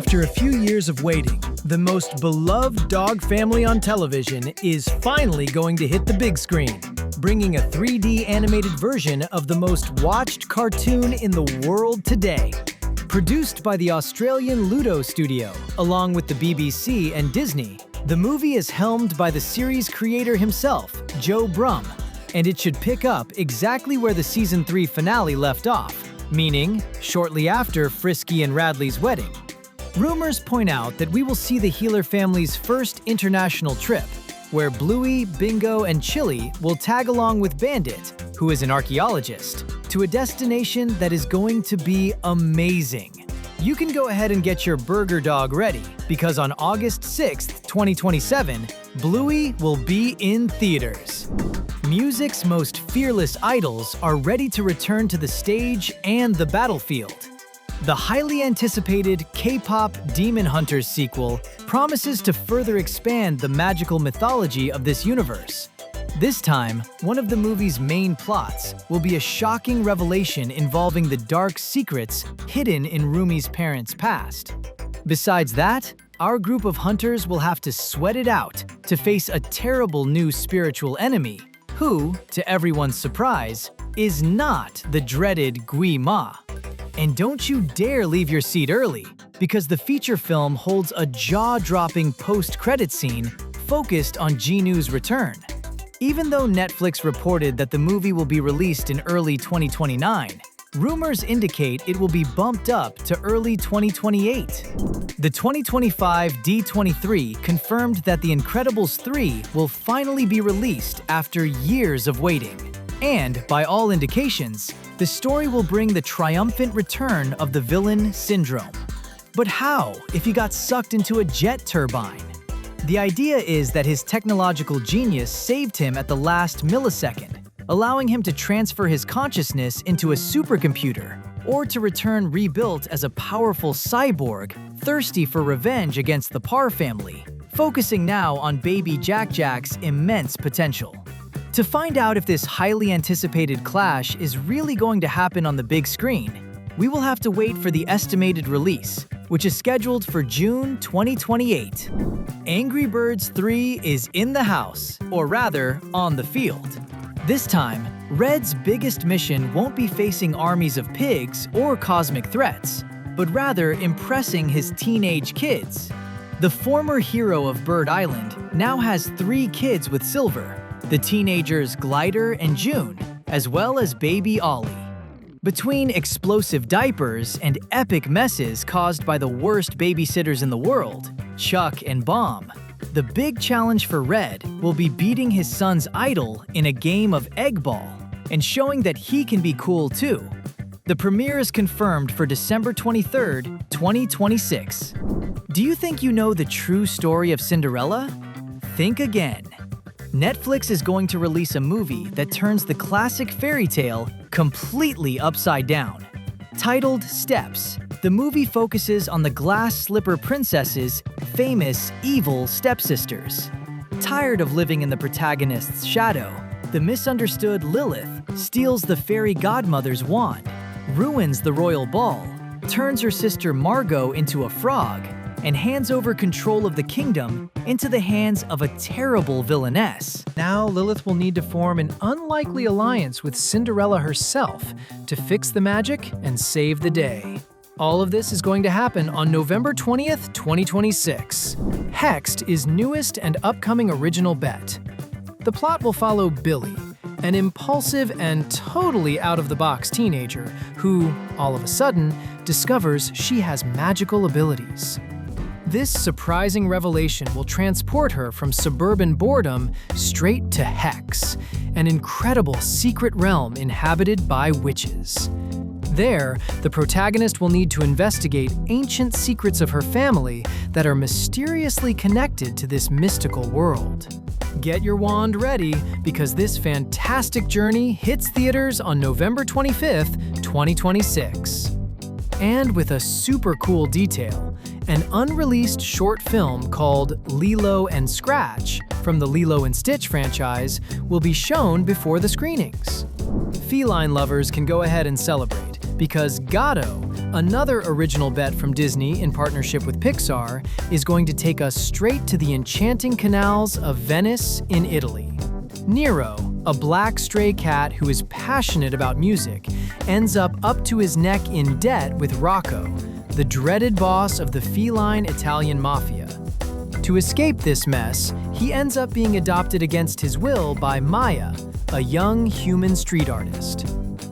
After a few years of waiting, the most beloved dog family on television is finally going to hit the big screen, bringing a 3D animated version of the most watched cartoon in the world today. Produced by the Australian Ludo Studio, along with the BBC and Disney, the movie is helmed by the series creator himself, Joe Brumm, and it should pick up exactly where the Season 3 finale left off, meaning shortly after Frisky and Radley's wedding. Rumors point out that we will see the Heeler family's first international trip, where Bluey, Bingo, and Chili will tag along with Bandit, who is an archaeologist, to a destination that is going to be amazing. You can go ahead and get your burger dog ready, because on August 6th, 2027, Bluey will be in theaters. Music's most fearless idols are ready to return to the stage and the battlefield. The highly anticipated K-pop Demon Hunters sequel promises to further expand the magical mythology of this universe. This time, one of the movie's main plots will be a shocking revelation involving the dark secrets hidden in Rumi's parents' past. Besides that, our group of hunters will have to sweat it out to face a terrible new spiritual enemy, who, to everyone's surprise, is not the dreaded Gui Ma. And don't you dare leave your seat early, because the feature film holds a jaw-dropping post-credit scene focused on Jinu's return. Even though Netflix reported that the movie will be released in early 2029, rumors indicate it will be bumped up to early 2028. The 2025 D23 confirmed that The Incredibles 3 will finally be released after years of waiting. And, by all indications, the story will bring the triumphant return of the villain Syndrome. But how if he got sucked into a jet turbine? The idea is that his technological genius saved him at the last millisecond, allowing him to transfer his consciousness into a supercomputer, or to return rebuilt as a powerful cyborg thirsty for revenge against the Parr family, focusing now on baby Jack-Jack's immense potential. To find out if this highly anticipated clash is really going to happen on the big screen, we will have to wait for the estimated release, which is scheduled for June 2028. Angry Birds 3 is in the house, or rather, on the field. This time, Red's biggest mission won't be facing armies of pigs or cosmic threats, but rather impressing his teenage kids. The former hero of Bird Island now has 3 kids with Silver, the teenagers Glider and June, as well as baby Ollie. Between explosive diapers and epic messes caused by the worst babysitters in the world, Chuck and Bomb, the big challenge for Red will be beating his son's idol in a game of egg ball and showing that he can be cool too. The premiere is confirmed for December 23rd, 2026. Do you think you know the true story of Cinderella? Think again. Netflix is going to release a movie that turns the classic fairy tale completely upside down. Titled Steps, the movie focuses on the glass slipper princess's famous evil stepsisters. Tired of living in the protagonist's shadow, the misunderstood Lilith steals the fairy godmother's wand, ruins the royal ball, turns her sister Margot into a frog, and hands over control of the kingdom into the hands of a terrible villainess. Now Lilith will need to form an unlikely alliance with Cinderella herself to fix the magic and save the day. All of this is going to happen on November 20th, 2026. Hexed is newest and upcoming original bet. The plot will follow Billy, an impulsive and totally out-of-the-box teenager who, all of a sudden, discovers she has magical abilities. This surprising revelation will transport her from suburban boredom straight to Hex, an incredible secret realm inhabited by witches. There, the protagonist will need to investigate ancient secrets of her family that are mysteriously connected to this mystical world. Get your wand ready, because this fantastic journey hits theaters on November 25th, 2026. And with a super cool detail, an unreleased short film called Lilo and Scratch from the Lilo and Stitch franchise will be shown before the screenings. Feline lovers can go ahead and celebrate, because Gatto, another original bet from Disney in partnership with Pixar, is going to take us straight to the enchanting canals of Venice in Italy. Nero, a black stray cat who is passionate about music, ends up to his neck in debt with Rocco, the dreaded boss of the feline Italian mafia. To escape this mess, he ends up being adopted against his will by Maya, a young human street artist.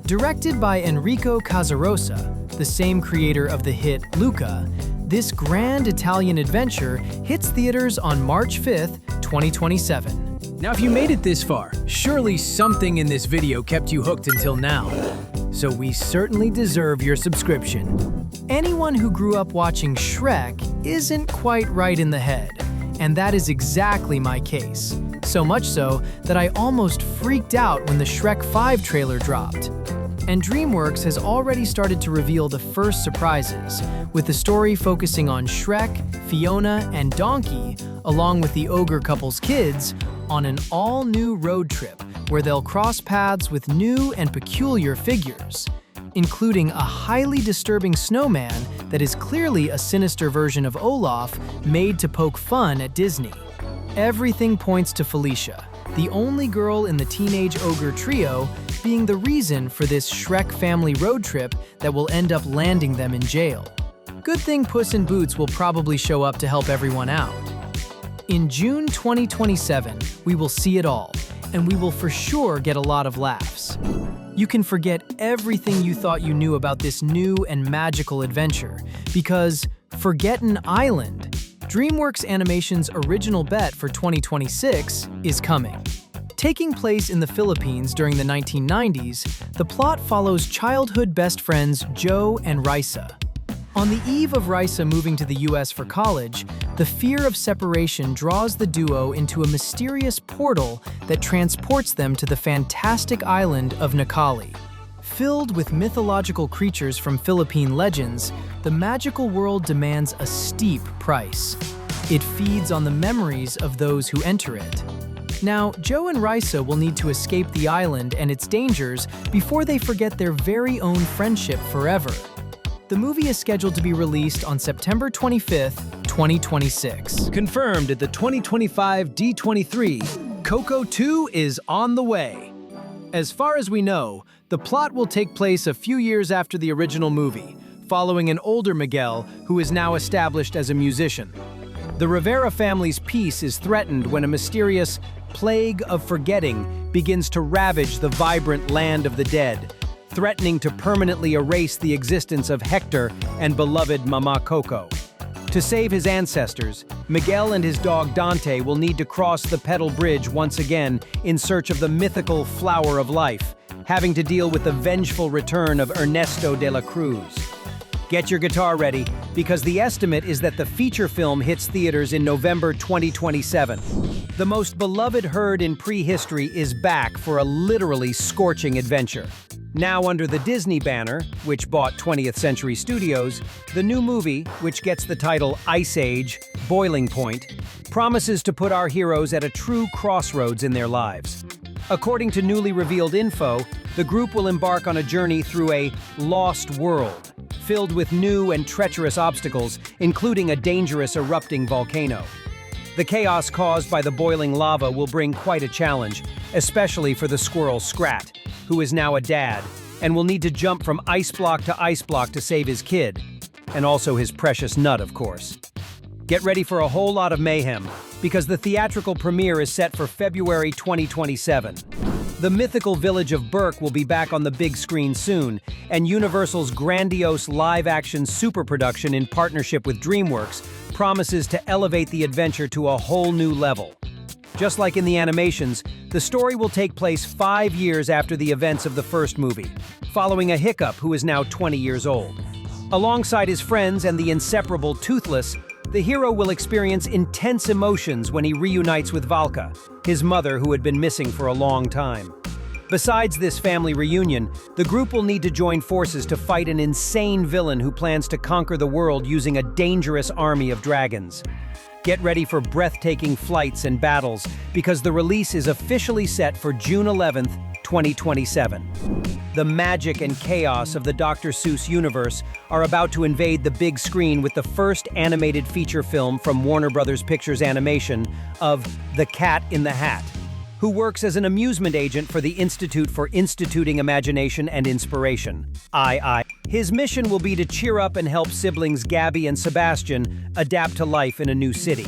Directed by Enrico Casarosa, the same creator of the hit Luca, this grand Italian adventure hits theaters on March 5th, 2027. Now, if you made it this far, surely something in this video kept you hooked until now. So we certainly deserve your subscription. Anyone who grew up watching Shrek isn't quite right in the head, and that is exactly my case. So much so that I almost freaked out when the Shrek 5 trailer dropped. And DreamWorks has already started to reveal the first surprises, with the story focusing on Shrek, Fiona, and Donkey, along with the ogre couple's kids, on an all-new road trip where they'll cross paths with new and peculiar figures, including a highly disturbing snowman that is clearly a sinister version of Olaf made to poke fun at Disney. Everything points to Felicia, the only girl in the teenage ogre trio, being the reason for this Shrek family road trip that will end up landing them in jail. Good thing Puss in Boots will probably show up to help everyone out. In June 2027, we will see it all, and we will for sure get a lot of laughs. You can forget everything you thought you knew about this new and magical adventure, because Forgotten Island, DreamWorks Animation's original bet for 2026, is coming. Taking place in the Philippines during the 1990s, the plot follows childhood best friends Joe and Risa. On the eve of Risa moving to the US for college, the fear of separation draws the duo into a mysterious portal that transports them to the fantastic island of Nakali. Filled with mythological creatures from Philippine legends, the magical world demands a steep price. It feeds on the memories of those who enter it. Now, Joe and Risa will need to escape the island and its dangers before they forget their very own friendship forever. The movie is scheduled to be released on September 25th, 2026. Confirmed at the 2025 D23, Coco 2 is on the way. As far as we know, the plot will take place a few years after the original movie, following an older Miguel who is now established as a musician. The Rivera family's peace is threatened when a mysterious plague of forgetting begins to ravage the vibrant land of the dead, threatening to permanently erase the existence of Hector and beloved Mama Coco. To save his ancestors, Miguel and his dog Dante will need to cross the Petal Bridge once again in search of the mythical flower of life, having to deal with the vengeful return of Ernesto de la Cruz. Get your guitar ready, because the estimate is that the feature film hits theaters in November 2027. The most beloved herd in prehistory is back for a literally scorching adventure. Now under the Disney banner, which bought 20th Century Studios, the new movie, which gets the title Ice Age: Boiling Point, promises to put our heroes at a true crossroads in their lives. According to newly revealed info, the group will embark on a journey through a lost world, filled with new and treacherous obstacles, including a dangerous erupting volcano. The chaos caused by the boiling lava will bring quite a challenge, especially for the squirrel Scrat, who is now a dad, and will need to jump from ice block to save his kid, and also his precious nut, of course. Get ready for a whole lot of mayhem, because the theatrical premiere is set for February 2027. The mythical village of Berk will be back on the big screen soon, and Universal's grandiose live-action superproduction in partnership with DreamWorks promises to elevate the adventure to a whole new level. Just like in the animations, the story will take place 5 years after the events of the first movie, following a Hiccup who is now 20 years old. Alongside his friends and the inseparable Toothless, the hero will experience intense emotions when he reunites with Valka, his mother who had been missing for a long time. Besides this family reunion, the group will need to join forces to fight an insane villain who plans to conquer the world using a dangerous army of dragons. Get ready for breathtaking flights and battles, because the release is officially set for June 11th, 2027. The magic and chaos of the Dr. Seuss universe are about to invade the big screen with the first animated feature film from Warner Bros. Pictures Animation of The Cat in the Hat, who works as an amusement agent for the Institute for Instituting Imagination and Inspiration, II. His mission will be to cheer up and help siblings Gabby and Sebastian adapt to life in a new city.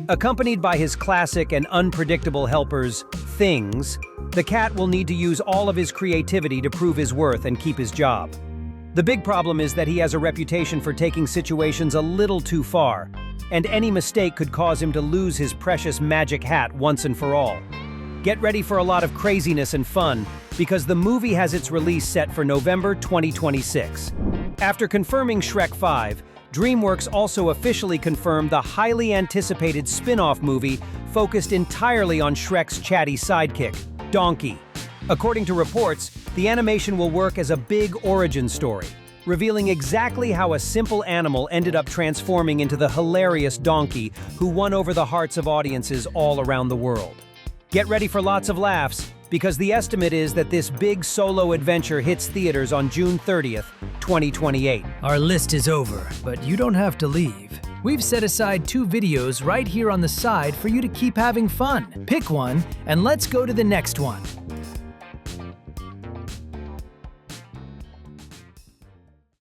Accompanied by his classic and unpredictable helpers, Things, the cat will need to use all of his creativity to prove his worth and keep his job. The big problem is that he has a reputation for taking situations a little too far, and any mistake could cause him to lose his precious magic hat once and for all. Get ready for a lot of craziness and fun, because the movie has its release set for November 2026. After confirming Shrek 5, DreamWorks also officially confirmed the highly anticipated spin-off movie focused entirely on Shrek's chatty sidekick, Donkey. According to reports, the animation will work as a big origin story, revealing exactly how a simple animal ended up transforming into the hilarious Donkey who won over the hearts of audiences all around the world. Get ready for lots of laughs, because the estimate is that this big solo adventure hits theaters on June 30th, 2028. Our list is over, but you don't have to leave. We've set aside 2 videos right here on the side for you to keep having fun. Pick one, and let's go to the next one.